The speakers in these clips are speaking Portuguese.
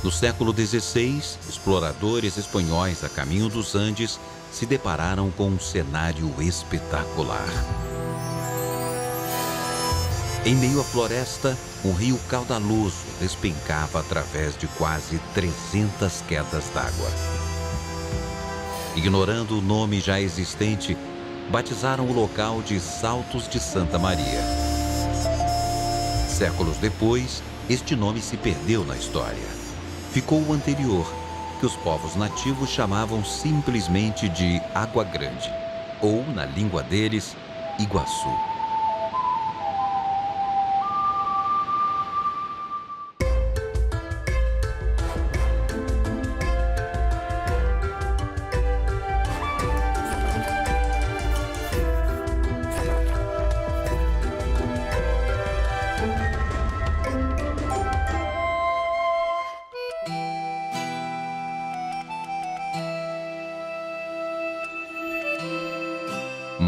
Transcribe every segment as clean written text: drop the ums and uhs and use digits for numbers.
No século XVI, exploradores espanhóis a caminho dos Andes se depararam com um cenário espetacular. Em meio à floresta, um rio caudaloso despencava através de quase 300 quedas d'água. Ignorando o nome já existente, batizaram o local de Saltos de Santa Maria. Séculos depois, este nome se perdeu na história. Ficou o anterior, que os povos nativos chamavam simplesmente de Água Grande, ou, na língua deles, Iguaçu.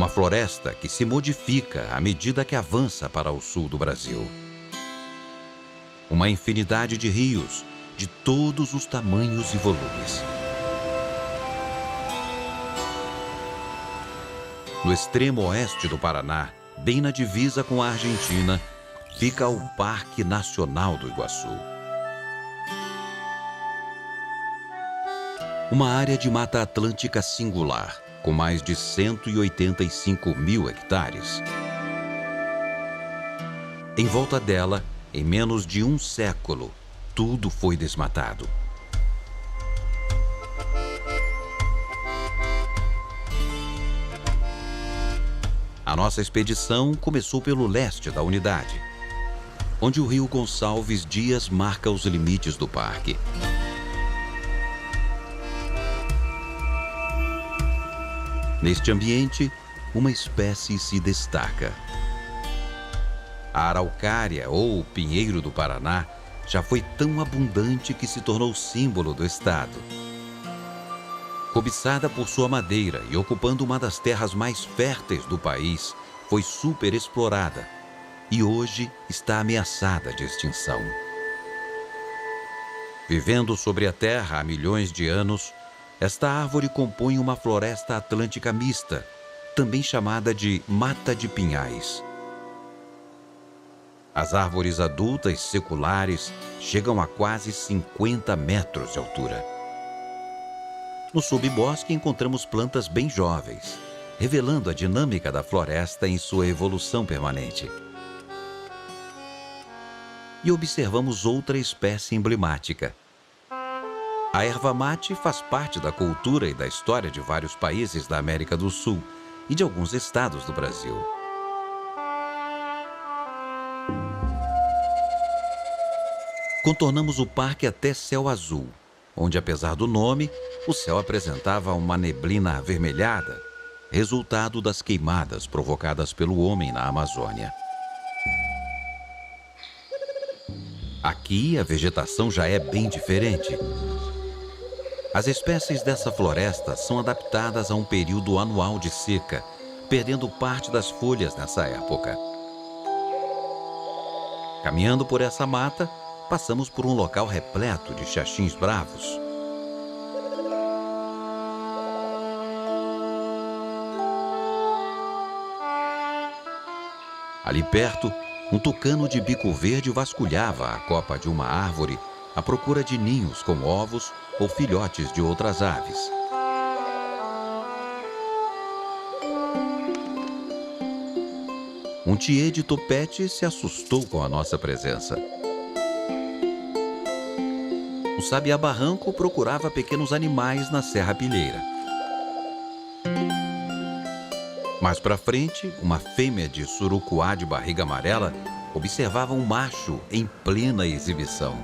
Uma floresta que se modifica à medida que avança para o sul do Brasil. Uma infinidade de rios, de todos os tamanhos e volumes. No extremo oeste do Paraná, bem na divisa com a Argentina, fica o Parque Nacional do Iguaçu. Uma área de Mata Atlântica singular, com mais de 185 mil hectares. Em volta dela, em menos de um século, tudo foi desmatado. A nossa expedição começou pelo leste da unidade, onde o rio Gonçalves Dias marca os limites do parque. Neste ambiente, uma espécie se destaca. A araucária, ou pinheiro do Paraná, já foi tão abundante que se tornou símbolo do estado. Cobiçada por sua madeira e ocupando uma das terras mais férteis do país, foi superexplorada e hoje está ameaçada de extinção. Vivendo sobre a terra há milhões de anos, esta árvore compõe uma floresta atlântica mista, também chamada de mata de pinhais. As árvores adultas seculares chegam a quase 50 metros de altura. No subbosque encontramos plantas bem jovens, revelando a dinâmica da floresta em sua evolução permanente. E observamos outra espécie emblemática. A erva mate faz parte da cultura e da história de vários países da América do Sul e de alguns estados do Brasil. Contornamos o parque até Céu Azul, onde, apesar do nome, o céu apresentava uma neblina avermelhada, resultado das queimadas provocadas pelo homem na Amazônia. Aqui, a vegetação já é bem diferente. As espécies dessa floresta são adaptadas a um período anual de seca, perdendo parte das folhas nessa época. Caminhando por essa mata, passamos por um local repleto de xaxins bravos. Ali perto, um tucano de bico verde vasculhava a copa de uma árvore à procura de ninhos com ovos ou filhotes de outras aves. Um tiê de topete se assustou com a nossa presença. O sabiá-barranco procurava pequenos animais na serrapilheira. Mais para frente, uma fêmea de surucuá de barriga amarela observava um macho em plena exibição.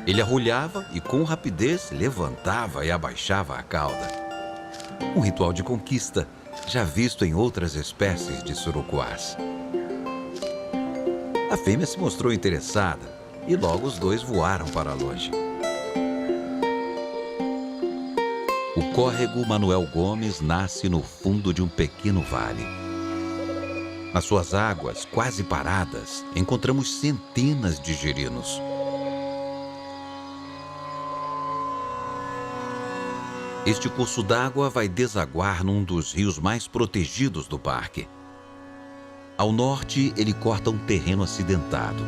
Ele arrulhava e, com rapidez, levantava e abaixava a cauda. Um ritual de conquista, já visto em outras espécies de surucuás. A fêmea se mostrou interessada e logo os dois voaram para longe. O córrego Manuel Gomes nasce no fundo de um pequeno vale. Nas suas águas, quase paradas, encontramos centenas de girinos. Este curso d'água vai desaguar num dos rios mais protegidos do parque. Ao norte, ele corta um terreno acidentado.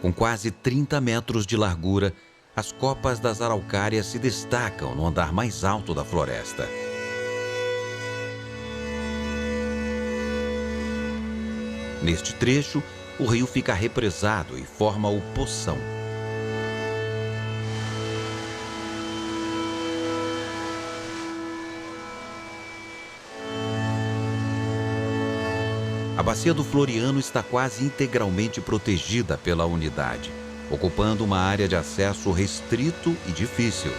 Com quase 30 metros de largura, as copas das araucárias se destacam no andar mais alto da floresta. Neste trecho, o rio fica represado e forma o Poção. A bacia do Floriano está quase integralmente protegida pela unidade, ocupando uma área de acesso restrito e difícil.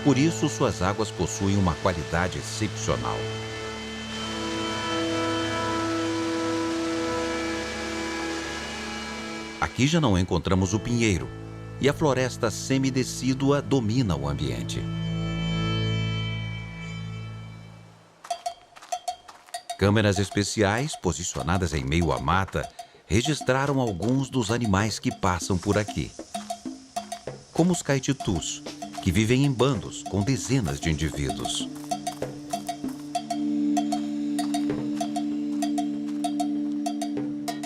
Por isso, suas águas possuem uma qualidade excepcional. Aqui já não encontramos o pinheiro, e a floresta semidecídua domina o ambiente. Câmeras especiais, posicionadas em meio à mata, registraram alguns dos animais que passam por aqui. Como os caititus, que vivem em bandos com dezenas de indivíduos.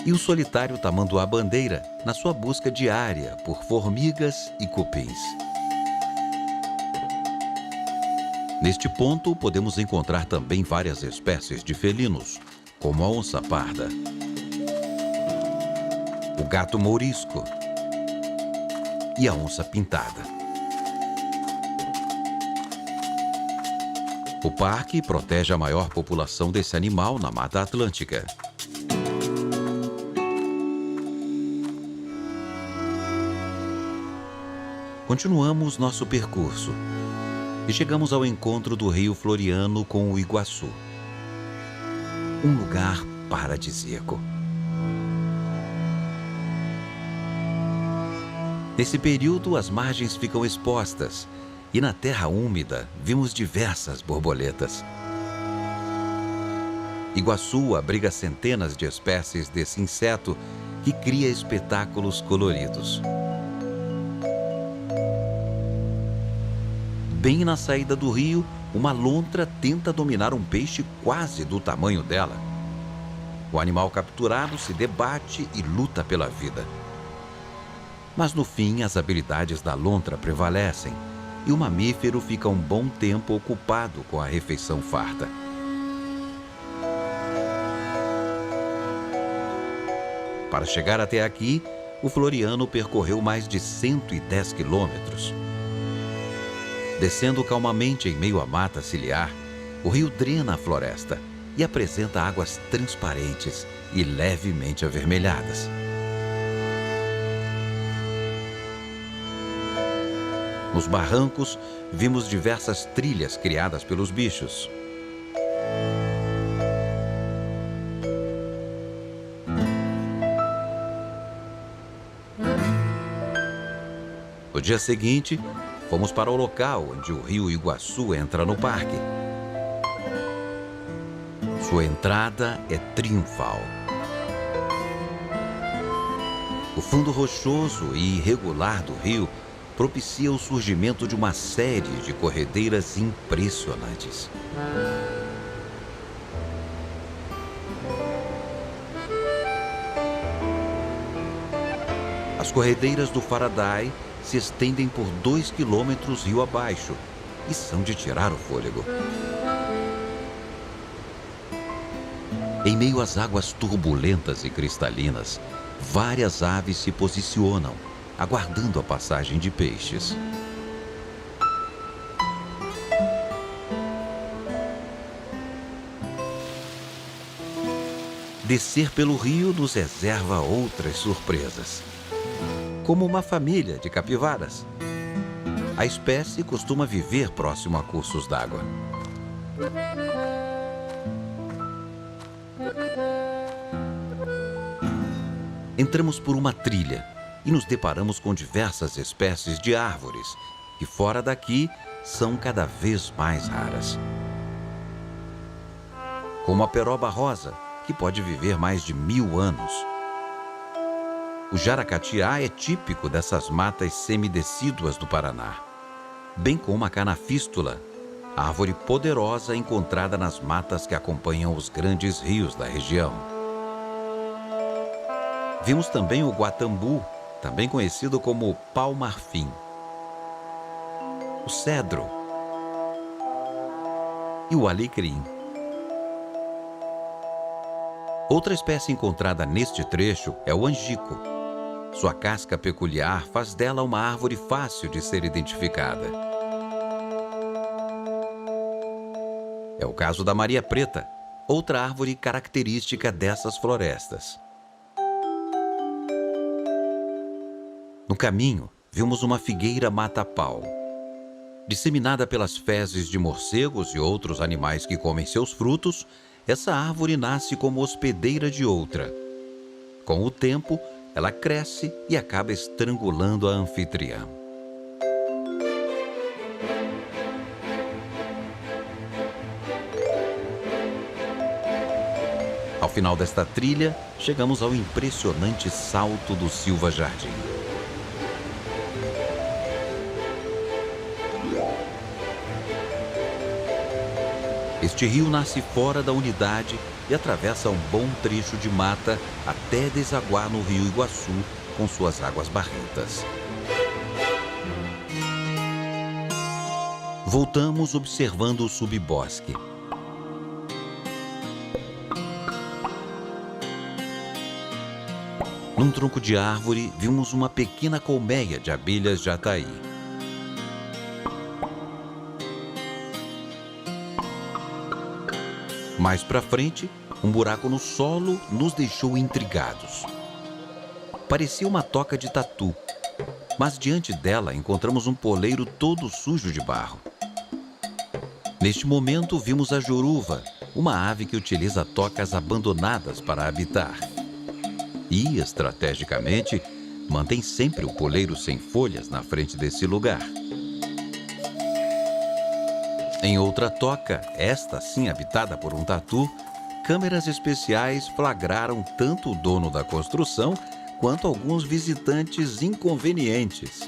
E o solitário tamanduá-bandeira, na sua busca diária por formigas e cupins. Neste ponto, podemos encontrar também várias espécies de felinos, como a onça parda, o gato mourisco e a onça pintada. O parque protege a maior população desse animal na Mata Atlântica. Continuamos nosso percurso e chegamos ao encontro do Rio Floriano com o Iguaçu. Um lugar paradisíaco. Nesse período, as margens ficam expostas e na terra úmida vimos diversas borboletas. Iguaçu abriga centenas de espécies desse inseto que cria espetáculos coloridos. Bem na saída do rio, uma lontra tenta dominar um peixe quase do tamanho dela. O animal capturado se debate e luta pela vida. Mas no fim, as habilidades da lontra prevalecem e o mamífero fica um bom tempo ocupado com a refeição farta. Para chegar até aqui, o Floriano percorreu mais de 110 quilômetros. Descendo calmamente em meio à mata ciliar, o rio drena a floresta e apresenta águas transparentes e levemente avermelhadas. Nos barrancos, vimos diversas trilhas criadas pelos bichos. No dia seguinte, fomos para o local onde o rio Iguaçu entra no parque. Sua entrada é triunfal. O fundo rochoso e irregular do rio propicia o surgimento de uma série de corredeiras impressionantes. As corredeiras do Faraday se estendem por 2 quilômetros rio abaixo e são de tirar o fôlego. Em meio às águas turbulentas e cristalinas, várias aves se posicionam, aguardando a passagem de peixes. Descer pelo rio nos reserva outras surpresas, como uma família de capivaras. A espécie costuma viver próximo a cursos d'água. Entramos por uma trilha e nos deparamos com diversas espécies de árvores, que fora daqui são cada vez mais raras. Como a peroba rosa, que pode viver mais de 1000 anos. O jaracatiá é típico dessas matas semidecíduas do Paraná. bem como a canafístula, árvore poderosa encontrada nas matas que acompanham os grandes rios da região. Vimos também o guatambu, também conhecido como pau-marfim, o cedro e o alecrim. Outra espécie encontrada neste trecho é o angico. Sua casca peculiar faz dela uma árvore fácil de ser identificada. É o caso da Maria Preta, outra árvore característica dessas florestas. No caminho, vimos uma figueira mata-pau. Disseminada pelas fezes de morcegos e outros animais que comem seus frutos, essa árvore nasce como hospedeira de outra. Com o tempo, ela cresce e acaba estrangulando a anfitriã. Ao final desta trilha, chegamos ao impressionante Salto do Silva Jardim. Este rio nasce fora da unidade e atravessa um bom trecho de mata até desaguar no Rio Iguaçu com suas águas barrentas. Voltamos observando o subbosque. Num tronco de árvore, vimos uma pequena colmeia de abelhas jataí. Mais para frente, um buraco no solo nos deixou intrigados. Parecia uma toca de tatu, mas diante dela encontramos um poleiro todo sujo de barro. Neste momento, vimos a joruva, uma ave que utiliza tocas abandonadas para habitar. E, estrategicamente, mantém sempre o poleiro sem folhas na frente desse lugar. Em outra toca, esta sim habitada por um tatu, câmeras especiais flagraram tanto o dono da construção quanto alguns visitantes inconvenientes.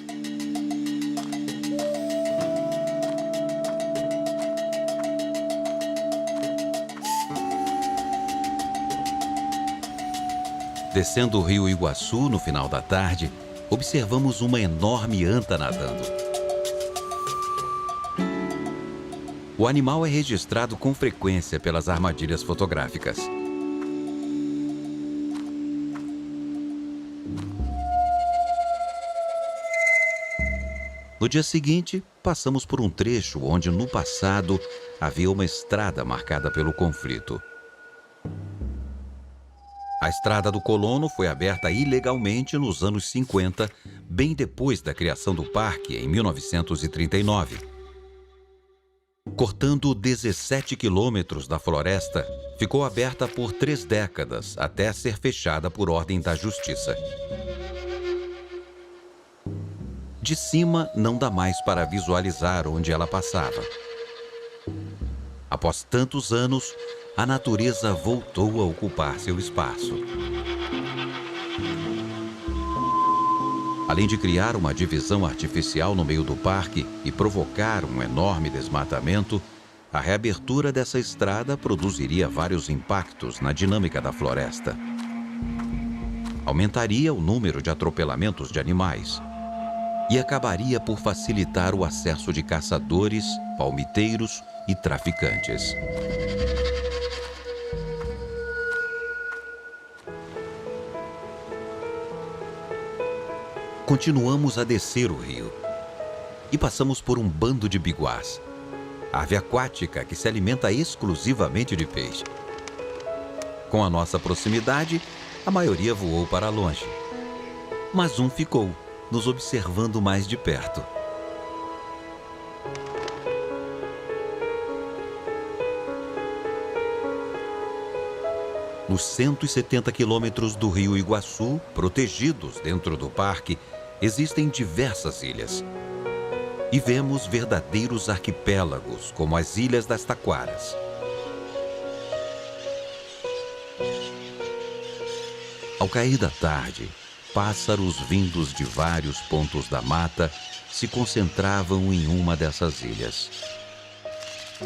Descendo o rio Iguaçu no final da tarde, observamos uma enorme anta nadando. O animal é registrado com frequência pelas armadilhas fotográficas. No dia seguinte, passamos por um trecho onde, no passado, havia uma estrada marcada pelo conflito. A Estrada do Colono foi aberta ilegalmente nos anos 50, bem depois da criação do parque, em 1939. Cortando 17 quilômetros da floresta, ficou aberta por 3 décadas, até ser fechada por ordem da Justiça. De cima, não dá mais para visualizar onde ela passava. Após tantos anos, a natureza voltou a ocupar seu espaço. Além de criar uma divisão artificial no meio do parque e provocar um enorme desmatamento, a reabertura dessa estrada produziria vários impactos na dinâmica da floresta. Aumentaria o número de atropelamentos de animais e acabaria por facilitar o acesso de caçadores, palmiteiros e traficantes. Continuamos a descer o rio e passamos por um bando de biguás, ave aquática que se alimenta exclusivamente de peixe. Com a nossa proximidade, a maioria voou para longe, mas um ficou, nos observando mais de perto. Nos 170 quilômetros do Rio Iguaçu, protegidos dentro do parque, existem diversas ilhas. E vemos verdadeiros arquipélagos, como as Ilhas das Taquaras. Ao cair da tarde, pássaros vindos de vários pontos da mata se concentravam em uma dessas ilhas.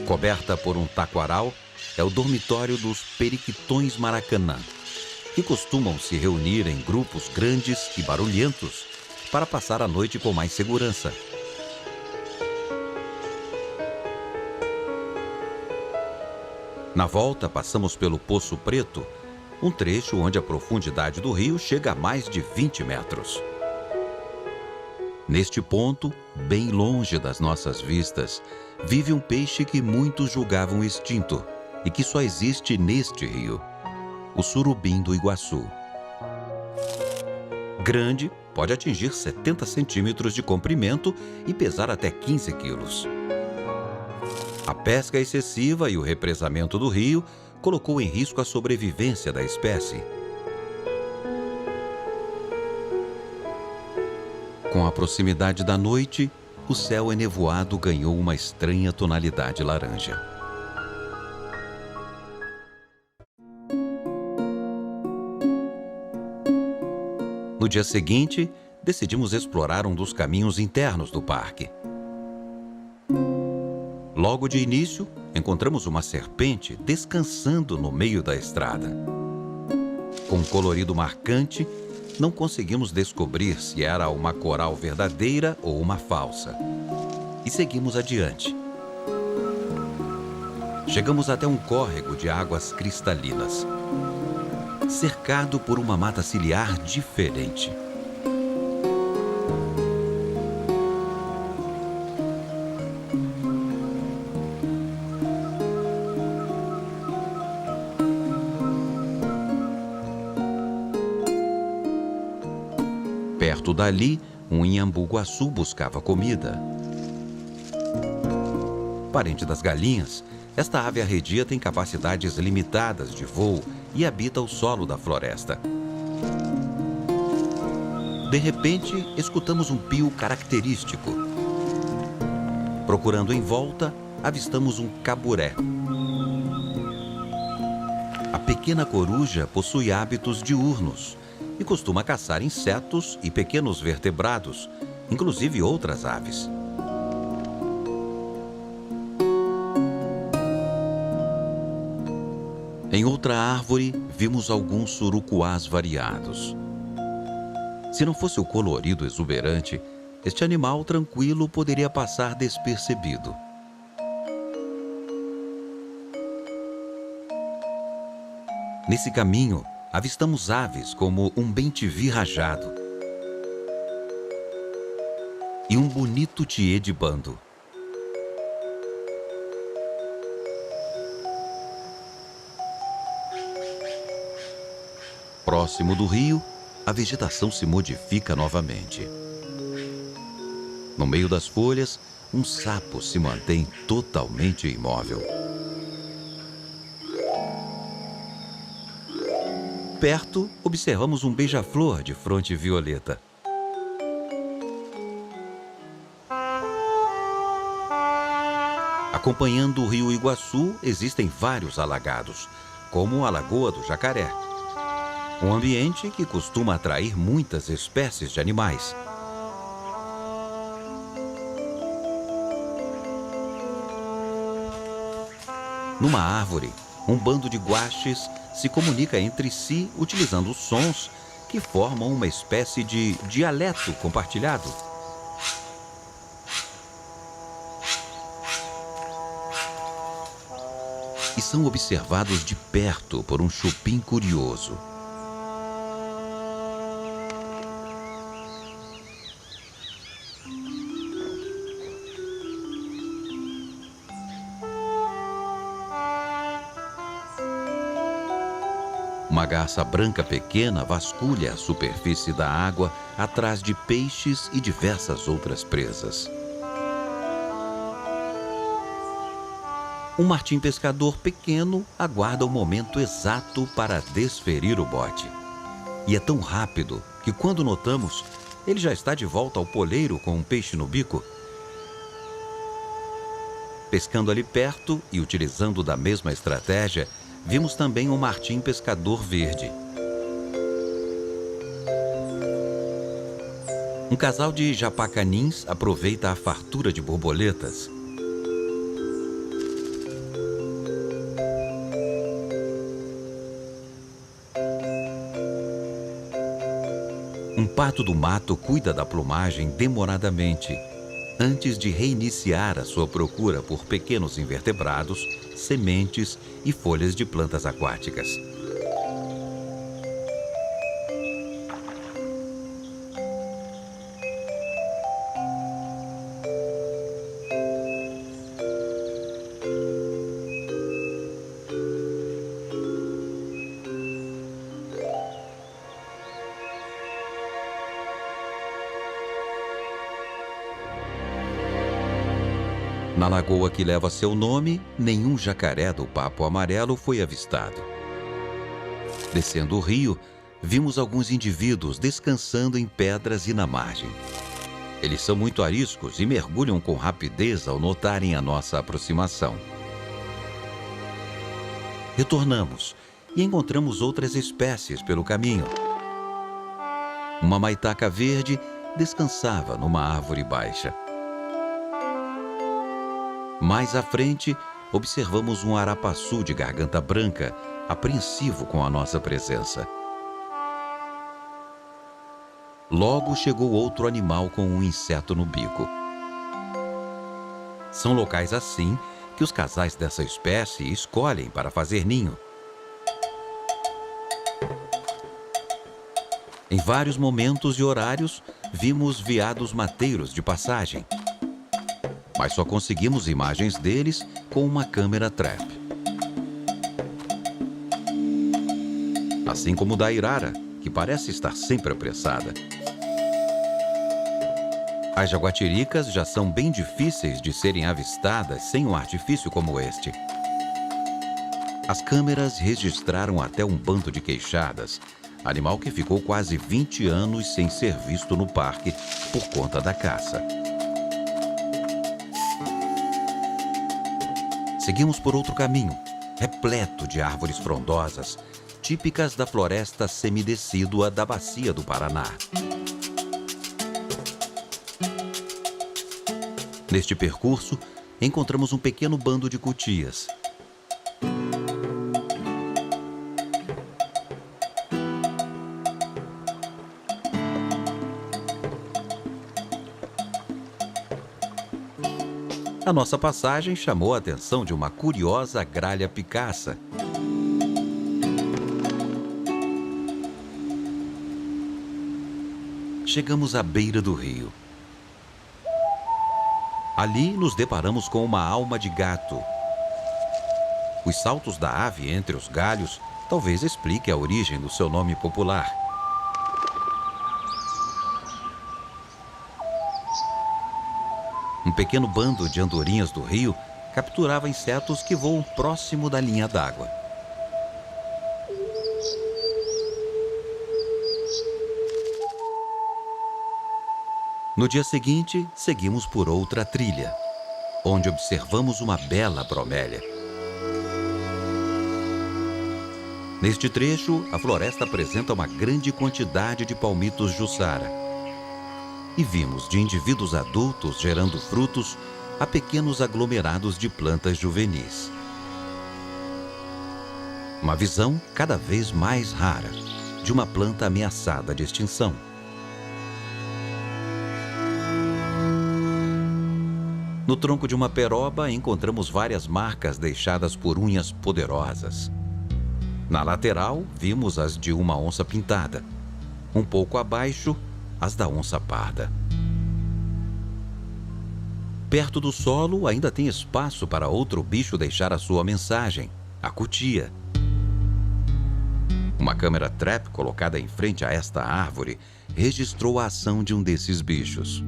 Coberta por um taquaral, é o dormitório dos periquitões Maracanã, que costumam se reunir em grupos grandes e barulhentos para passar a noite com mais segurança. Na volta, passamos pelo Poço Preto, um trecho onde a profundidade do rio chega a mais de 20 metros. Neste ponto, bem longe das nossas vistas, vive um peixe que muitos julgavam extinto e que só existe neste rio, o surubim do Iguaçu. Grande, pode atingir 70 centímetros de comprimento e pesar até 15 quilos. A pesca excessiva e o represamento do rio colocou em risco a sobrevivência da espécie. Com a proximidade da noite, o céu enevoado ganhou uma estranha tonalidade laranja. No dia seguinte, decidimos explorar um dos caminhos internos do parque. Logo de início, encontramos uma serpente descansando no meio da estrada. Com um colorido marcante, não conseguimos descobrir se era uma coral verdadeira ou uma falsa. E seguimos adiante. Chegamos até um córrego de águas cristalinas, cercado por uma mata ciliar diferente. Perto dali, um inhambu-guaçu buscava comida. Parente das galinhas, esta ave arredia tem capacidades limitadas de voo e habita o solo da floresta. De repente, escutamos um pio característico. Procurando em volta, avistamos um caburé. A pequena coruja possui hábitos diurnos e costuma caçar insetos e pequenos vertebrados, inclusive outras aves. Em outra árvore, vimos alguns surucuás variados. Se não fosse o colorido exuberante, este animal tranquilo poderia passar despercebido. Nesse caminho, avistamos aves como um bem-te-vi rajado e um bonito tiê de bando. Próximo do rio, a vegetação se modifica novamente. No meio das folhas, um sapo se mantém totalmente imóvel. Perto, observamos um beija-flor de fronte violeta. Acompanhando o rio Iguaçu, existem vários alagados, como a Lagoa do Jacaré. Um ambiente que costuma atrair muitas espécies de animais. Numa árvore, um bando de guaxes se comunica entre si utilizando sons que formam uma espécie de dialeto compartilhado. E são observados de perto por um chupim curioso. Uma garça branca pequena vasculha a superfície da água atrás de peixes e diversas outras presas. Um martim pescador pequeno aguarda o momento exato para desferir o bote. E é tão rápido que, quando notamos, ele já está de volta ao poleiro com um peixe no bico. Pescando ali perto e utilizando da mesma estratégia, vimos também um martim pescador verde. Um casal de japacanins aproveita a fartura de borboletas. Um pato do mato cuida da plumagem demoradamente, antes de reiniciar a sua procura por pequenos invertebrados, sementes e folhas de plantas aquáticas. Na lagoa que leva seu nome, nenhum jacaré do papo amarelo foi avistado. Descendo o rio, vimos alguns indivíduos descansando em pedras e na margem. Eles são muito ariscos e mergulham com rapidez ao notarem a nossa aproximação. Retornamos e encontramos outras espécies pelo caminho. Uma maitaca verde descansava numa árvore baixa. Mais à frente, observamos um arapaçu de garganta branca, apreensivo com a nossa presença. Logo chegou outro animal com um inseto no bico. São locais assim que os casais dessa espécie escolhem para fazer ninho. Em vários momentos e horários, vimos veados mateiros de passagem. Mas só conseguimos imagens deles com uma câmera trap. Assim como da Irara, que parece estar sempre apressada. As jaguatiricas já são bem difíceis de serem avistadas sem um artifício como este. As câmeras registraram até um bando de queixadas, animal que ficou quase 20 anos sem ser visto no parque por conta da caça. Seguimos por outro caminho, repleto de árvores frondosas, típicas da floresta semidecídua da Bacia do Paraná. Neste percurso, encontramos um pequeno bando de cutias. A nossa passagem chamou a atenção de uma curiosa gralha picaça. Chegamos à beira do rio. Ali nos deparamos com uma alma de gato. Os saltos da ave entre os galhos talvez explique a origem do seu nome popular. Um pequeno bando de andorinhas do rio capturava insetos que voam próximo da linha d'água. No dia seguinte, seguimos por outra trilha, onde observamos uma bela bromélia. Neste trecho, a floresta apresenta uma grande quantidade de palmitos jussara. E vimos de indivíduos adultos gerando frutos a pequenos aglomerados de plantas juvenis. Uma visão cada vez mais rara de uma planta ameaçada de extinção. No tronco de uma peroba encontramos várias marcas deixadas por unhas poderosas. Na lateral, vimos as de uma onça pintada. Um pouco abaixo, as da onça parda. Perto do solo, ainda tem espaço para outro bicho deixar a sua mensagem, a cutia. Uma câmera trap colocada em frente a esta árvore registrou a ação de um desses bichos.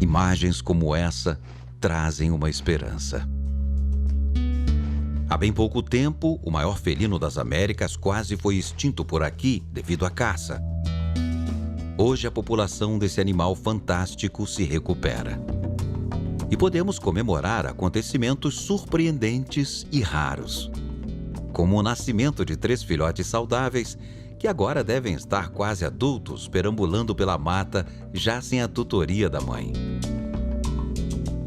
Imagens como essa trazem uma esperança. Há bem pouco tempo, o maior felino das Américas quase foi extinto por aqui devido à caça. Hoje, a população desse animal fantástico se recupera. E podemos comemorar acontecimentos surpreendentes e raros, como o nascimento de 3 filhotes saudáveis que agora devem estar quase adultos, perambulando pela mata, já sem a tutoria da mãe.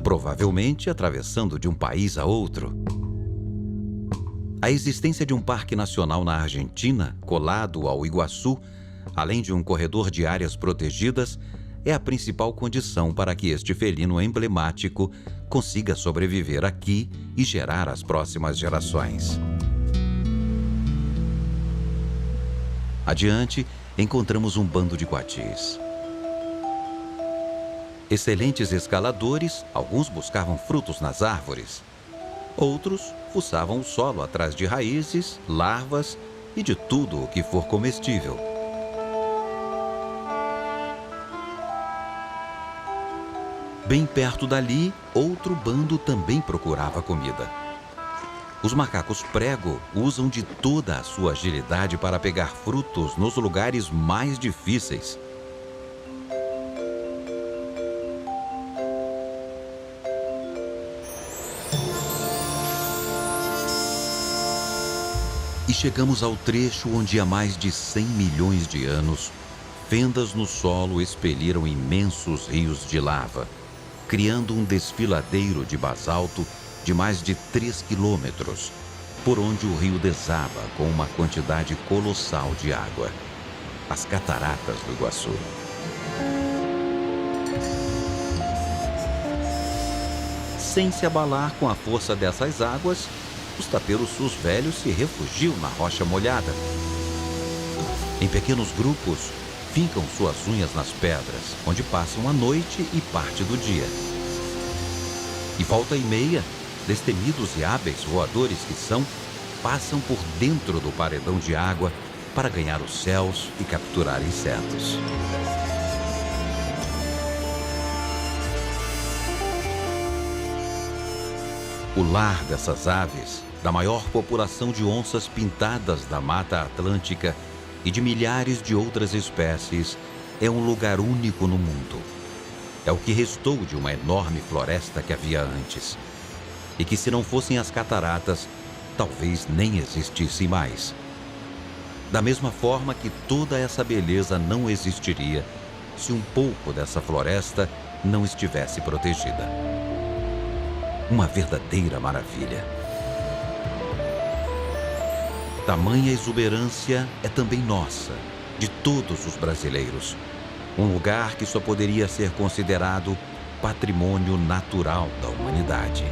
Provavelmente atravessando de um país a outro. A existência de um parque nacional na Argentina, colado ao Iguaçu, além de um corredor de áreas protegidas, é a principal condição para que este felino emblemático consiga sobreviver aqui e gerar as próximas gerações. Adiante, encontramos um bando de coatis. Excelentes escaladores, alguns buscavam frutos nas árvores. Outros fuçavam o solo atrás de raízes, larvas e de tudo o que for comestível. Bem perto dali, outro bando também procurava comida. Os macacos prego usam de toda a sua agilidade para pegar frutos nos lugares mais difíceis. E chegamos ao trecho onde há mais de 100 milhões de anos, fendas no solo expeliram imensos rios de lava, criando um desfiladeiro de basalto de mais de 3 quilômetros, por onde o rio desaba com uma quantidade colossal de água. As cataratas do Iguaçu. Sem se abalar com a força dessas águas, os taperoçus velhos se refugiam na rocha molhada. Em pequenos grupos, fincam suas unhas nas pedras, onde passam a noite e parte do dia. E volta e meia, destemidos e hábeis voadores que são, passam por dentro do paredão de água para ganhar os céus e capturar insetos. O lar dessas aves, da maior população de onças pintadas da Mata Atlântica e de milhares de outras espécies, é um lugar único no mundo. É o que restou de uma enorme floresta que havia antes, e que, se não fossem as cataratas, talvez nem existisse mais. Da mesma forma que toda essa beleza não existiria se um pouco dessa floresta não estivesse protegida. Uma verdadeira maravilha. Tamanha exuberância é também nossa, de todos os brasileiros. Um lugar que só poderia ser considerado patrimônio natural da humanidade.